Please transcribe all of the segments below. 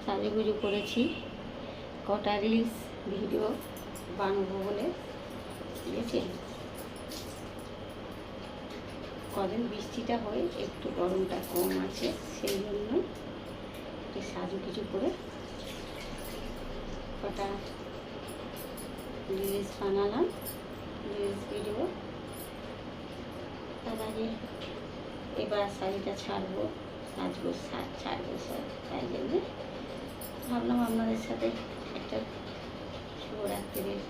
সাজুগুজু করেছি, কটা রিলস ভিডিও বানাবো বলে, বুঝেছেন। কদিন বৃষ্টিটা হয়ে একটু গরমটা কম আছে, সেই জন্য একটু সাজুগুজু করে কটা রিলস বানালাম, রিলস ভিডিও। তার আগে এবার শাড়িটা ছাড়বো, সাজবো, ছাড়বো সব, তাই জন্যে ভাবলাম আপনাদের সাথে একটা শিবরাত্রির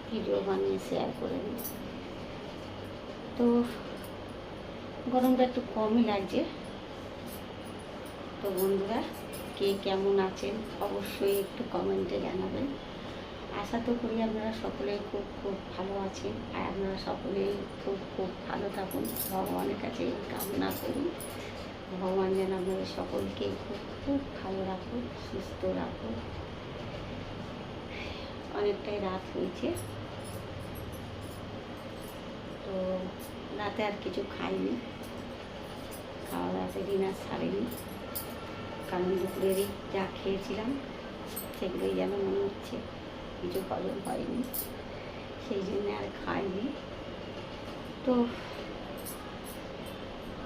ভিডিও বানিয়ে শেয়ার করে দিই। তো গরমটা একটু কমই লাগছে। তো বন্ধুরা, কে কেমন আছেন অবশ্যই একটু কমেন্টে জানাবেন। আশা তো করি আপনারা সকলেই খুব খুব ভালো আছেন, আর আপনারা সকলেই খুব খুব ভালো থাকুন। ভগবানের কাছে কামনা করি ভগবান যেন আপনাদের সকলকে খুব খুব ভালো রাখুন, সুস্থ রাখুন। অনেকটাই রাত হয়েছে, তো রাতে আর কিছু খাইনি, খাওয়া দাওয়াতে ডিনার সারিনি, কারণ দুপুরেরই যা খেয়েছিলাম সেগুলোই যেন মনে হচ্ছে কিছু হজম হয়নি, সেই জন্য আর খাইনি। তো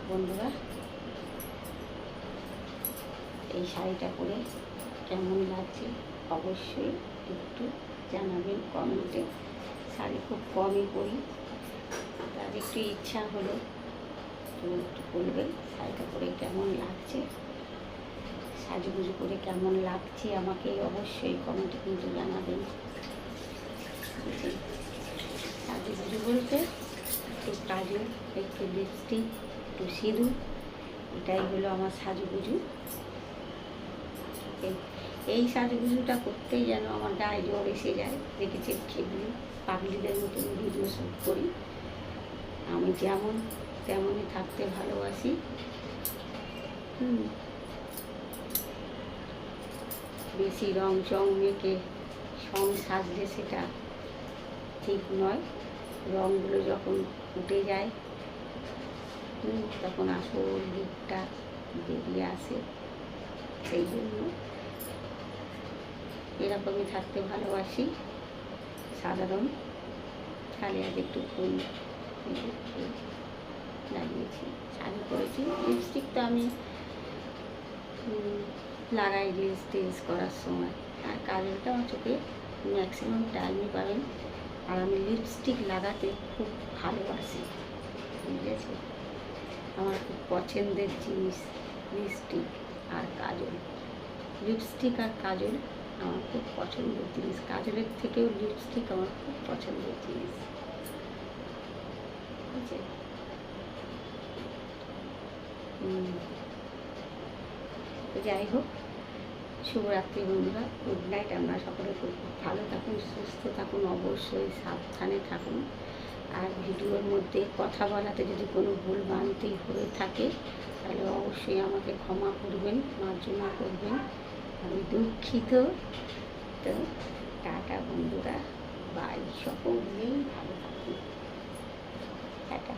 বন্ধুরা, এই শাড়িটা পরে কেমন লাগছে অবশ্যই একটু জানাবেন কমেন্টে। শাড়ি খুব কমই পরি, তার একটু ইচ্ছা হলো তো একটু বলবেন শাড়িটা পরে কেমন লাগছে, সাজুগুজু করে কেমন লাগছে আমাকে অবশ্যই কমেন্টে কিন্তু জানাবেন। সাজুগুজু বলতে একটু কাজল, একটু লিপস্টিক, একটু সিঁদুর, এটাই হলো আমার সাজুগুজু। এই সাজুগুজুটা করতেই যেন আমার গায়ে জ্বর এসে যায়। দেখেছি সেগুলি পাগলিদের মতন ভিডিও শ্যুট করি, আমি যেমন তেমনই থাকতে ভালোবাসি। বেশি রং চং মেখে সং সাজলে সেটা ঠিক নয়। রঙগুলো যখন উঠে যায় তখন আসল রূপটা বেরিয়ে আসে, সেই জন্য এরকমই থাকতে ভালোবাসি। সাধারণ খালি আজ একটু ফুল লাগিয়েছি, শাড়ি পরেছি। লিপস্টিক তো আমি লাগাই রিলস টিলস করার সময়, আর কাজলটা আমার চোখে ম্যাক্সিমাম টাইমই পাবেন। আর আমি লিপস্টিক লাগাতে খুব ভালোবাসি, বুঝেছি। আমার খুব পছন্দের জিনিস লিপস্টিক আর কাজল। লিপস্টিক আর কাজল আমার খুব পছন্দের জিনিস, কাজলের থেকেও লিপস্টিক আমার খুব পছন্দের জিনিস, বুঝেছে। যাই হোক, শুভরাত্রি বন্ধুরা, গুড নাইট। আমরা সকলে খুব ভালো থাকুন, সুস্থ থাকুন, অবশ্যই সাবধানে থাকুন। আর ভিডিওর মধ্যে কথা বলাতে যদি কোনো ভুল ভ্রান্তি হয়ে থাকে তাহলে অবশ্যই আমাকে ক্ষমা করবেন, মার্জনা করবেন, আমি দুঃখিত। তো টাটা বন্ধুরা, বাই, সকলেই ভালো থাকুন, টাটা।